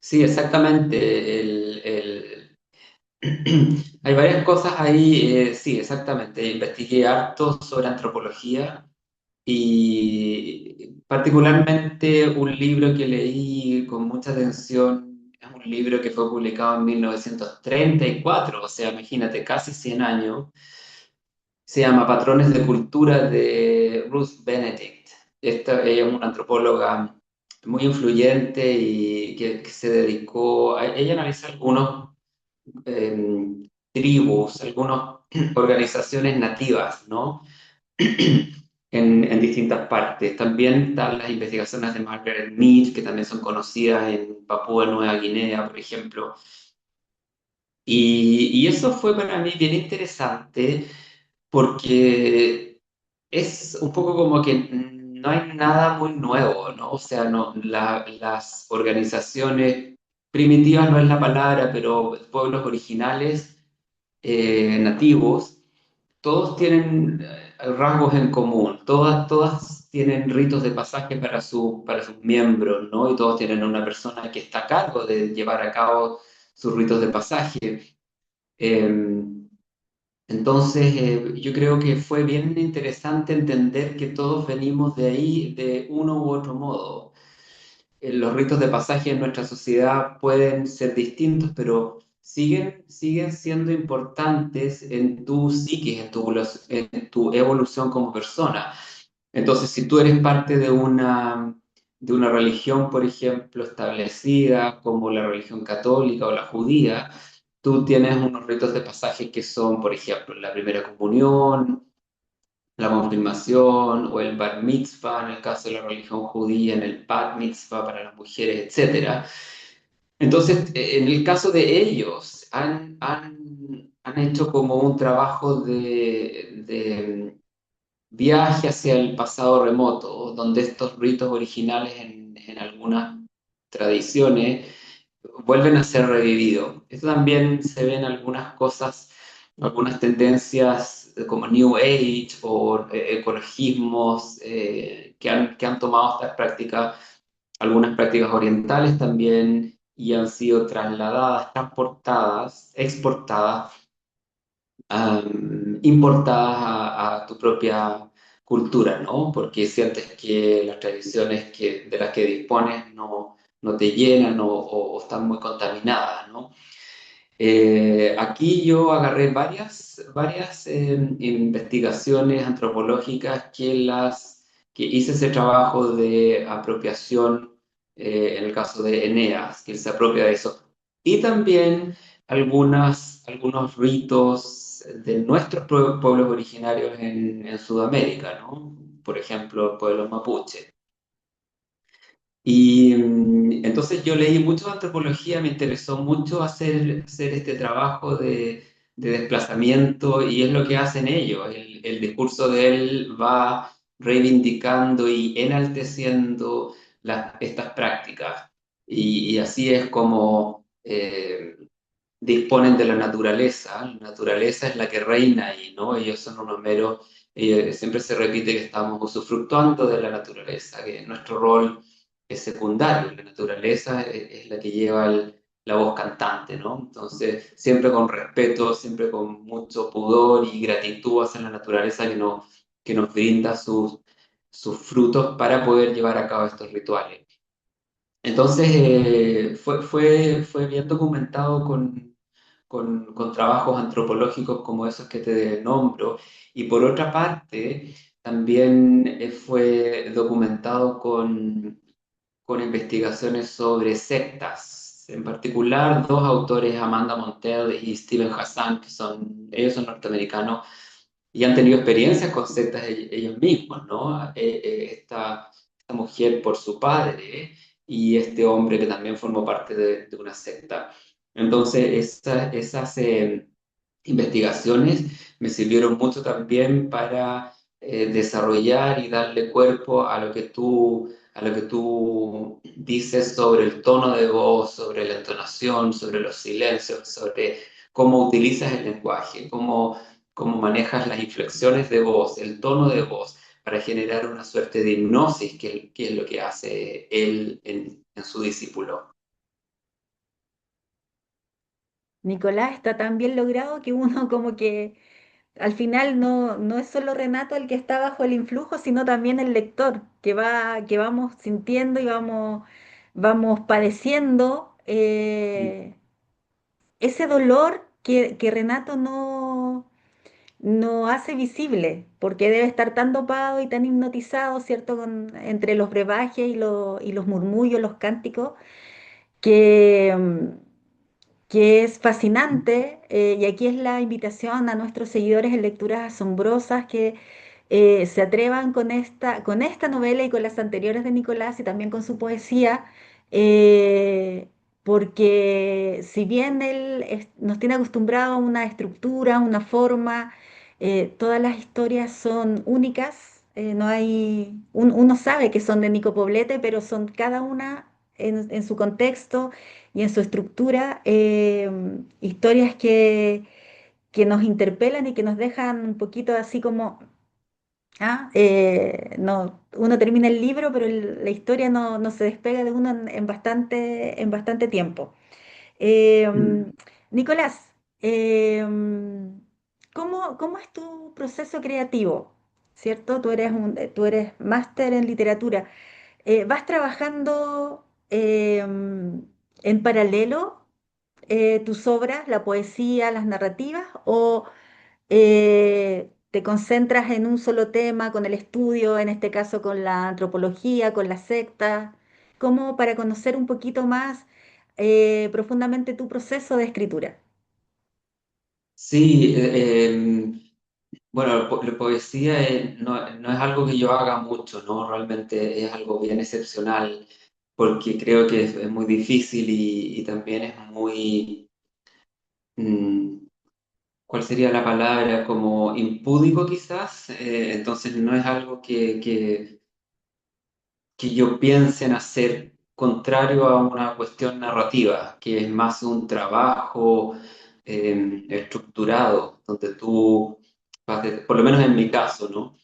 Sí, exactamente. Hay varias cosas ahí, sí, exactamente. Investigué harto sobre antropología y particularmente un libro que leí con mucha atención, es un libro que fue publicado en 1934, o sea, imagínate, casi 100 años. Se llama Patrones de Cultura de Ruth Benedict. Ella es una antropóloga muy influyente y que se dedicó, ella analiza algunos tribus, algunas organizaciones nativas, ¿no? En distintas partes. También están las investigaciones de Margaret Mead, que también son conocidas en Papúa Nueva Guinea, por ejemplo. Y eso fue para mí bien interesante porque es un poco como que no hay nada muy nuevo, ¿no? O sea, no, las organizaciones primitivas no es la palabra, pero pueblos originales, nativos, todos tienen rasgos en común, todas tienen ritos de pasaje para sus miembros, ¿no? Y todos tienen una persona que está a cargo de llevar a cabo sus ritos de pasaje. Entonces, yo creo que fue bien interesante entender que todos venimos de ahí de uno u otro modo. Los ritos de pasaje en nuestra sociedad pueden ser distintos, pero siguen siendo importantes en tu psiquis, en tu evolución como persona. Entonces, si tú eres parte de una religión, por ejemplo, establecida como la religión católica o la judía, tú tienes unos ritos de pasaje que son, por ejemplo, la primera comunión, la confirmación o el bar mitzvah en el caso de la religión judía, en el bat mitzvah para las mujeres, etcétera. Entonces, en el caso de ellos, han hecho como un trabajo de viaje hacia el pasado remoto, donde estos ritos originales en algunas tradiciones vuelven a ser revividos. Esto también se ve en algunas cosas, algunas tendencias como New Age o ecologismos que han tomado estas prácticas, algunas prácticas orientales también, y han sido trasladadas, transportadas, exportadas, importadas a tu propia cultura, ¿no? Porque sientes que las tradiciones de las que dispones no te llenan o están muy contaminadas, ¿no? Aquí yo agarré varias investigaciones antropológicas que hice ese trabajo de apropiación, en el caso de Eneas, que él se apropia de eso. Y también algunos ritos de nuestros pueblos originarios en Sudamérica, ¿no? Por ejemplo, el pueblo mapuche. Y entonces yo leí mucho de antropología, me interesó mucho hacer este trabajo de desplazamiento y es lo que hacen ellos. El discurso de él va reivindicando y enalteciendo estas prácticas. Y así es como disponen de la naturaleza. La naturaleza es la que reina ahí, ¿no? Ellos son unos meros, siempre se repite que estamos usufructuando de la naturaleza, que nuestro rol es secundario, la naturaleza es la que lleva la voz cantante, ¿no? Entonces, siempre con respeto, siempre con mucho pudor y gratitud hacia la naturaleza que nos brinda sus frutos para poder llevar a cabo estos rituales. Entonces, fue bien documentado con trabajos antropológicos como esos que te nombro. Y por otra parte, también fue documentado con investigaciones sobre sectas. En particular, dos autores, Amanda Montell y Steven Hassan, ellos son norteamericanos y han tenido experiencias con sectas ellos mismos, ¿no? Esta mujer por su padre y este hombre que también formó parte de una secta. Entonces, esas investigaciones me sirvieron mucho también para desarrollar y darle cuerpo a lo que tú dices sobre el tono de voz, sobre la entonación, sobre los silencios, sobre cómo utilizas el lenguaje, cómo manejas las inflexiones de voz, el tono de voz, para generar una suerte de hipnosis, que es lo que hace él en su discípulo. Nicolás, está tan bien logrado que uno como que al final no es solo Renato el que está bajo el influjo, sino también el lector, que vamos sintiendo y vamos padeciendo ese dolor que Renato no hace visible, porque debe estar tan dopado y tan hipnotizado, ¿cierto? Entre los brebajes y los murmullos, los cánticos, que, que es fascinante. Y aquí es la invitación a nuestros seguidores en Lecturas Asombrosas que se atrevan con esta novela y con las anteriores de Nicolás y también con su poesía, eh, porque si bien nos tiene acostumbrado a una estructura, una forma, todas las historias son únicas. No hay, uno sabe que son de Nico Poblete, pero son cada una en su contexto y en su estructura, historias que nos interpelan y que nos dejan un poquito así como, no, uno termina el libro, pero la historia no se despega de uno en bastante tiempo. Eh, Mm. Nicolás, cómo es tu proceso creativo? ¿Cierto? Tú eres máster en literatura. ¿Vas trabajando en paralelo tus obras, la poesía, las narrativas, o te concentras en un solo tema, con el estudio, en este caso con la antropología, con la secta, como para conocer un poquito más profundamente tu proceso de escritura. Sí, bueno, la poesía no es algo que yo haga mucho, ¿no? Realmente es algo bien excepcional porque creo que es muy difícil y también es muy, mm, ¿cuál sería la palabra? Como impúdico quizás. Entonces no es algo que yo piense en hacer contrario a una cuestión narrativa, que es más un trabajo estructurado, donde tú, por lo menos en mi caso, ¿no?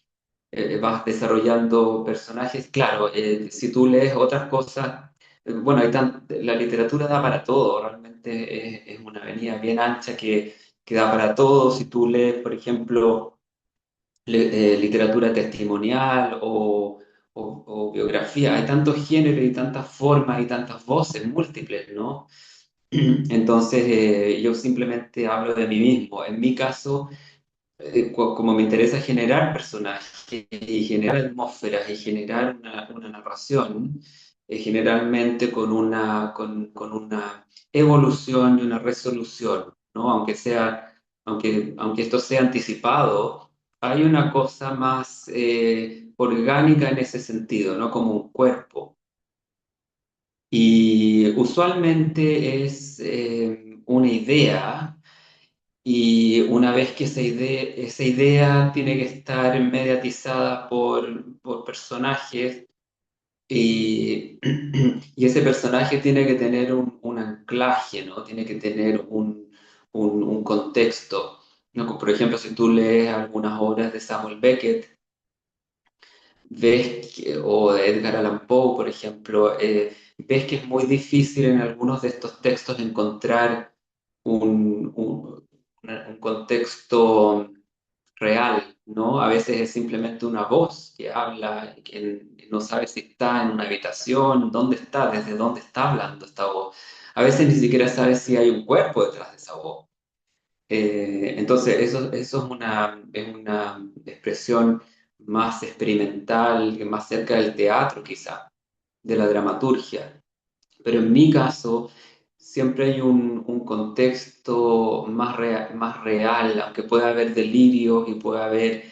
Vas desarrollando personajes. Claro, si tú lees otras cosas, bueno, la literatura da para todo, realmente es una avenida bien ancha que da para todo. Si tú lees, por ejemplo, literatura testimonial o biografía, hay tantos géneros y tantas formas y tantas voces múltiples, ¿no? Entonces, yo simplemente hablo de mí mismo. En mi caso, como me interesa generar personajes y generar atmósferas y generar una narración, generalmente con una evolución y una resolución, ¿no? Aunque esto sea anticipado, hay una cosa más orgánica en ese sentido, ¿no? Como un cuerpo. Y usualmente es una idea, y una vez que esa idea tiene que estar mediatizada por personajes, y, y ese personaje tiene que tener un anclaje, ¿no? Tiene que tener un contexto, ¿no? Por ejemplo, si tú lees algunas obras de Samuel Beckett, o de Edgar Allan Poe, por ejemplo, ves que es muy difícil en algunos de estos textos encontrar un contexto real, ¿no? A veces es simplemente una voz que habla, que no sabe si está en una habitación, dónde está, desde dónde está hablando esta voz. A veces ni siquiera sabe si hay un cuerpo detrás de esa voz. Entonces, eso es una expresión más experimental, más cerca del teatro quizá, de la dramaturgia. Pero en mi caso, siempre hay un contexto más real, aunque pueda haber delirios y pueda haber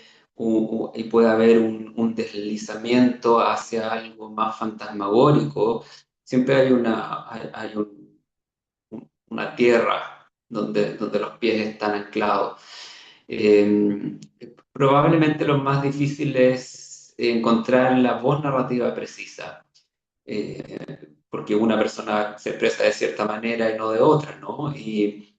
un deslizamiento hacia algo más fantasmagórico. Siempre hay una tierra donde los pies están anclados. Eh, Probablemente lo más difícil es encontrar la voz narrativa precisa, porque una persona se expresa de cierta manera y no de otra, ¿no? Y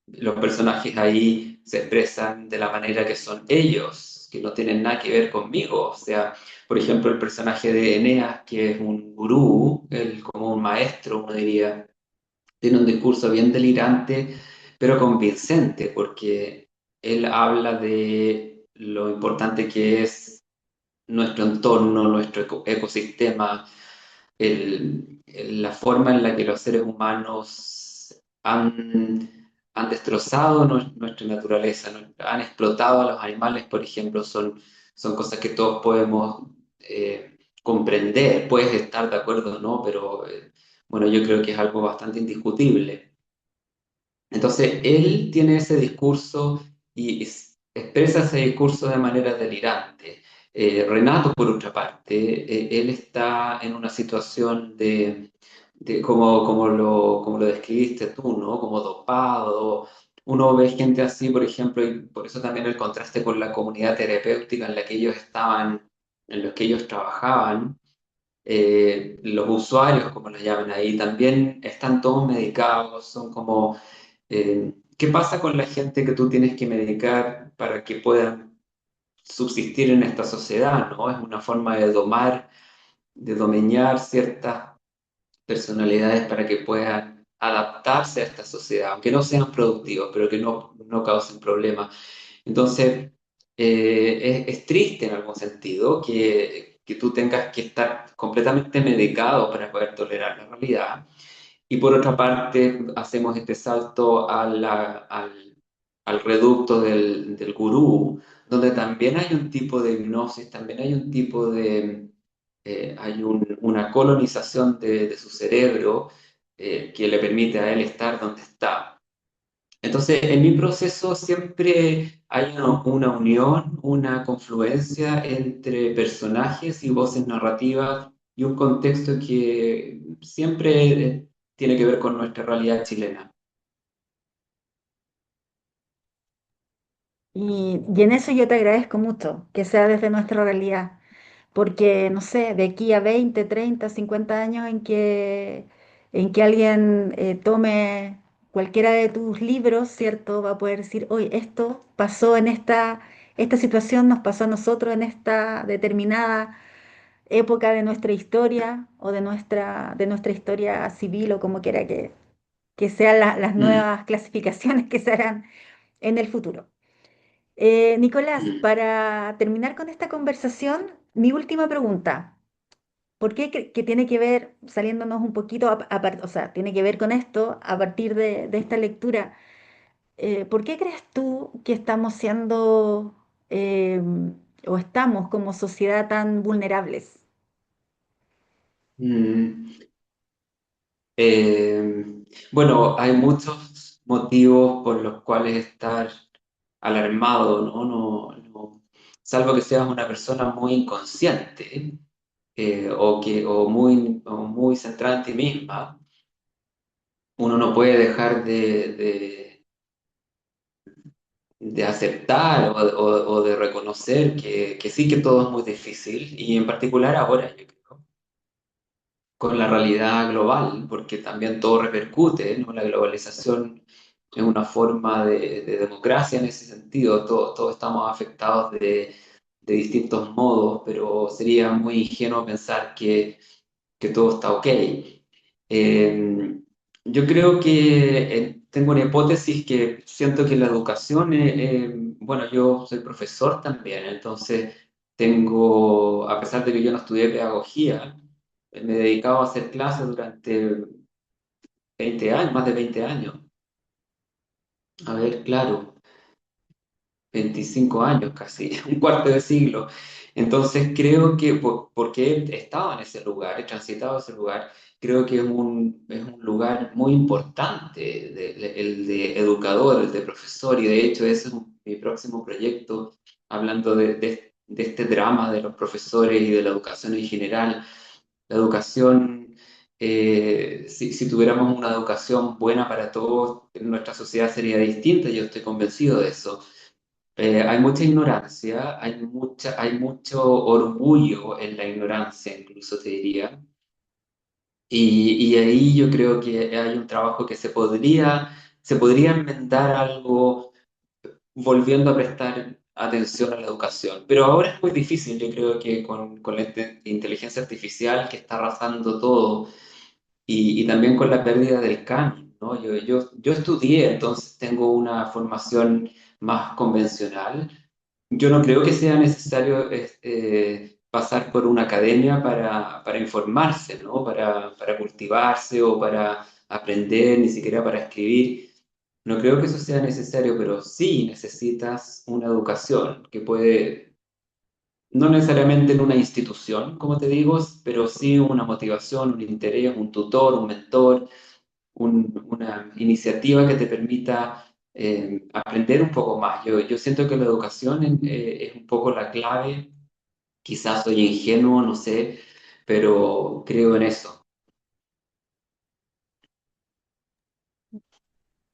los personajes ahí se expresan de la manera que son ellos, que no tienen nada que ver conmigo. O sea, por ejemplo, el personaje de Eneas, que es un gurú, como un maestro, uno diría, tiene un discurso bien delirante, pero convincente, porque él habla de lo importante que es nuestro entorno, nuestro ecosistema, la forma en la que los seres humanos han destrozado nuestra naturaleza, han explotado a los animales, por ejemplo, son cosas que todos podemos comprender. Puedes estar de acuerdo o no, pero bueno, yo creo que es algo bastante indiscutible. Entonces, él tiene ese discurso y expresa ese discurso de manera delirante. Renato, por otra parte, él está en una situación como lo describiste tú, ¿no? Como dopado. Uno ve gente así, por ejemplo, y por eso también el contraste con la comunidad terapéutica en la que ellos estaban, en los que ellos trabajaban. Los usuarios, como los llaman ahí, también están todos medicados, son como ¿qué pasa con la gente que tú tienes que medicar para que puedan subsistir en esta sociedad, ¿no? Es una forma de domar, de domeñar ciertas personalidades para que puedan adaptarse a esta sociedad, aunque no sean productivos, pero que no causen problemas. Entonces, es triste en algún sentido que tú tengas que estar completamente medicado para poder tolerar la realidad. Y por otra parte, hacemos este salto al reducto del gurú, donde también hay un tipo de hipnosis, también hay un tipo de, una colonización de su cerebro que le permite a él estar donde está. Entonces, en mi proceso siempre hay una unión, una confluencia entre personajes y voces narrativas y un contexto que siempre tiene que ver con nuestra realidad chilena. Y en eso yo te agradezco mucho, que sea desde nuestra realidad, porque, no sé, de aquí a 20, 30, 50 años en que alguien tome cualquiera de tus libros, ¿cierto? Va a poder decir, oye, esto pasó en esta situación nos pasó a nosotros en esta determinada época de nuestra historia o de nuestra historia civil o como quiera que sean las Mm, nuevas clasificaciones que se harán en el futuro. Nicolás, mm, para terminar con esta conversación, mi última pregunta, ¿por qué que tiene que ver, saliéndonos un poquito, o sea, tiene que ver con esto a partir de esta lectura? ¿Por qué crees tú que estamos siendo eh, o estamos como sociedad tan vulnerables? mm. Eh, bueno, hay muchos motivos por los cuales estar alarmado, ¿no? Salvo que seas una persona muy inconsciente o muy centrada en ti misma, uno no puede dejar de aceptar o de reconocer que sí que todo es muy difícil y en particular ahora, yo creo, con la realidad global, porque también todo repercute, ¿no? La globalización es una forma de democracia en ese sentido, todos estamos afectados de distintos modos, pero sería muy ingenuo pensar que todo está ok. Yo creo que tengo una hipótesis que siento que la educación, bueno, yo soy profesor también, entonces tengo, a pesar de que yo no estudié pedagogía, me he dedicado a hacer clases durante 20 años, más de 20 años. A ver, claro. 25 años casi, un cuarto de siglo. Entonces creo que, porque he estado en ese lugar, he transitado ese lugar, creo que es un lugar muy importante, el de educador, el de profesor, y de hecho ese es mi próximo proyecto, hablando de este drama de los profesores y de la educación en general. La educación, si tuviéramos una educación buena para todos, nuestra sociedad sería distinta, yo estoy convencido de eso. Hay mucha ignorancia, hay mucho orgullo en la ignorancia, incluso te diría. Y ahí yo creo que hay un trabajo que se podría enmendar algo volviendo a prestar atención a la educación. Pero ahora es muy difícil, yo creo que con la inteligencia artificial que está arrasando todo y también con la pérdida del canon, ¿no? Yo estudié, entonces tengo una formación más convencional. Yo no creo que sea necesario pasar por una academia para informarse, ¿no? Para cultivarse o para aprender, ni siquiera para escribir. No creo que eso sea necesario, pero sí necesitas una educación que puede, no necesariamente en una institución, como te digo, pero sí una motivación, un interés, un tutor, un mentor, una iniciativa que te permita aprender un poco más. Yo siento que la educación es un poco la clave, quizás soy ingenuo, no sé, pero creo en eso.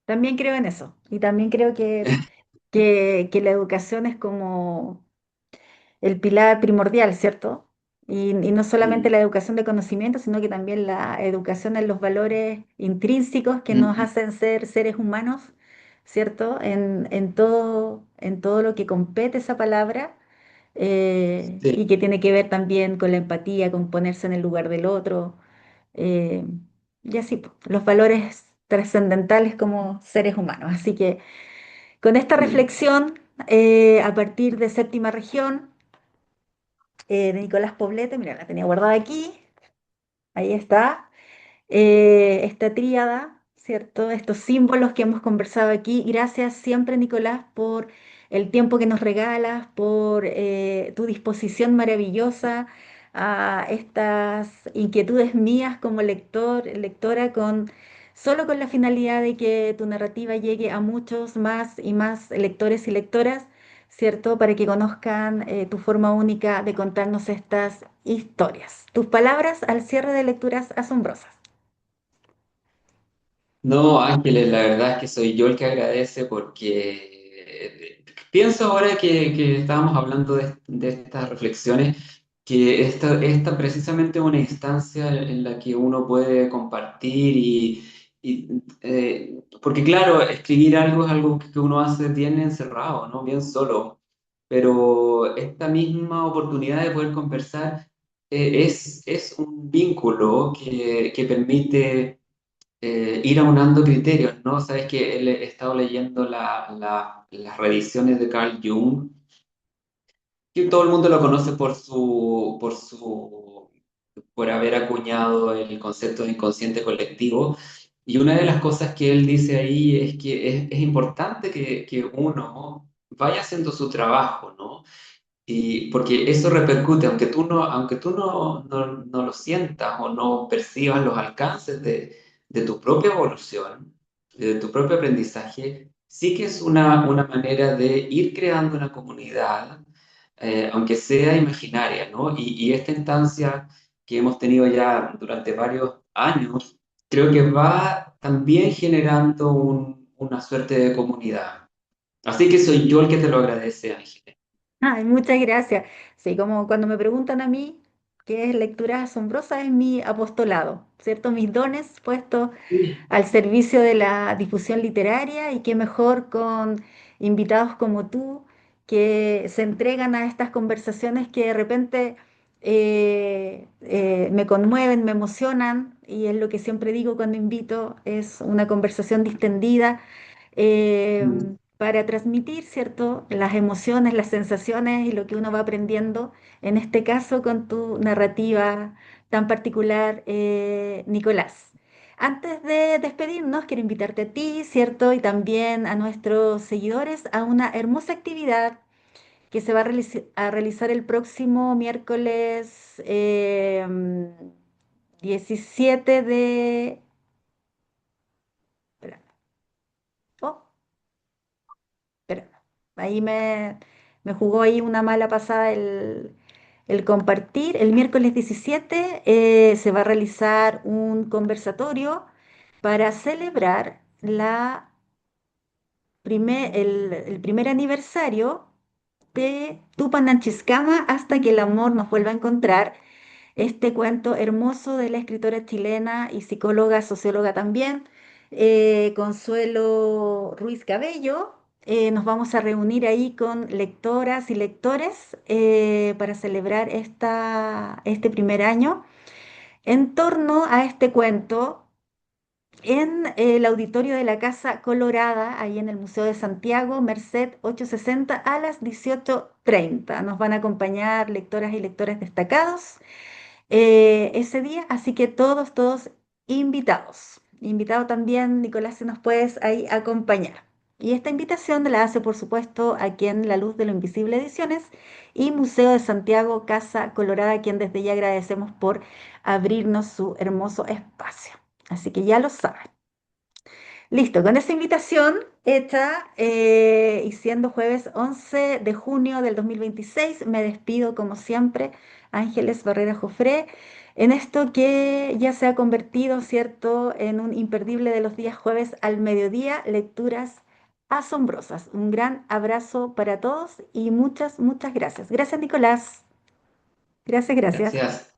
También creo en eso y también creo que la educación es como el pilar primordial, ¿cierto? Y no solamente Mm, la educación de conocimiento, sino que también la educación en los valores intrínsecos que nos mm, hacen ser seres humanos, ¿cierto? En todo lo que compete esa palabra y sí, que tiene que ver también con la empatía, con ponerse en el lugar del otro, eh, y así, po, los valores trascendentales como seres humanos. Así que con esta mm, reflexión, a partir de Séptima Región, de Nicolás Poblete, mira, la tenía guardada aquí, ahí está, esta tríada, ¿cierto? Estos símbolos que hemos conversado aquí. Gracias siempre, Nicolás, por el tiempo que nos regalas, por tu disposición maravillosa a estas inquietudes mías como lector, lectora, solo con la finalidad de que tu narrativa llegue a muchos más y más lectores y lectoras, ¿cierto? Para que conozcan tu forma única de contarnos estas historias. Tus palabras al cierre de Lecturas Asombrosas. No, Ángeles, la verdad es que soy yo el que agradece porque pienso ahora que estábamos hablando de estas reflexiones, que esta precisamente es una instancia en la que uno puede compartir porque claro, escribir algo es algo que uno hace bien encerrado, ¿no? Bien solo, pero esta misma oportunidad de poder conversar es un vínculo que permite ir aunando criterios, ¿no? Sabes que he estado leyendo las revisiones de Carl Jung, que todo el mundo lo conoce por haber acuñado el concepto de inconsciente colectivo. Y una de las cosas que él dice ahí es que es importante que uno vaya haciendo su trabajo, ¿no? Y porque eso repercute, aunque tú no lo sientas o no percibas los alcances de tu propia evolución, de tu propio aprendizaje, sí que es una manera de ir creando una comunidad, aunque sea imaginaria, ¿no? Y esta instancia que hemos tenido ya durante varios años, creo que va también generando una suerte de comunidad. Así que soy yo el que te lo agradece, Ángel. Ay, muchas gracias. Sí, como cuando me preguntan a mí qué es lectura asombrosa, es mi apostolado, ¿cierto? Mis dones puestos al servicio de la difusión literaria y qué mejor con invitados como tú que se entregan a estas conversaciones que de repente me conmueven, me emocionan y es lo que siempre digo cuando invito, es una conversación distendida para transmitir, ¿cierto? Las emociones, las sensaciones y lo que uno va aprendiendo, en este caso con tu narrativa tan particular, Nicolás. Antes de despedirnos, quiero invitarte a ti, ¿cierto? Y también a nuestros seguidores a una hermosa actividad que se va a realizar el próximo miércoles 17 de... espera, oh, espera, ahí me jugó ahí una mala pasada el compartir. El miércoles 17 se va a realizar un conversatorio para celebrar el primer aniversario de Tupananchiscama hasta que el amor nos vuelva a encontrar. Este cuento hermoso de la escritora chilena y psicóloga, socióloga también, Consuelo Ruiz Cabello. Nos vamos a reunir ahí con lectoras y lectores para celebrar este primer año en torno a este cuento en el auditorio de la Casa Colorada, ahí en el Museo de Santiago, Merced 860 a las 18:30. Nos van a acompañar lectoras y lectores destacados ese día, así que todos, todos invitados. Invitado también, Nicolás, si nos puedes ahí acompañar. Y esta invitación la hace, por supuesto, aquí en La Luz de lo Invisible Ediciones y Museo de Santiago, Casa Colorada, a quien desde ya agradecemos por abrirnos su hermoso espacio. Así que ya lo saben. Listo, con esta invitación hecha y siendo jueves 11 de junio del 2026, me despido como siempre, Ángeles Barrera Jofré, en esto que ya se ha convertido, ¿cierto?, en un imperdible de los días jueves al mediodía, lecturas asombrosas. Un gran abrazo para todos y muchas, muchas gracias. Gracias, Nicolás. Gracias, gracias. Gracias.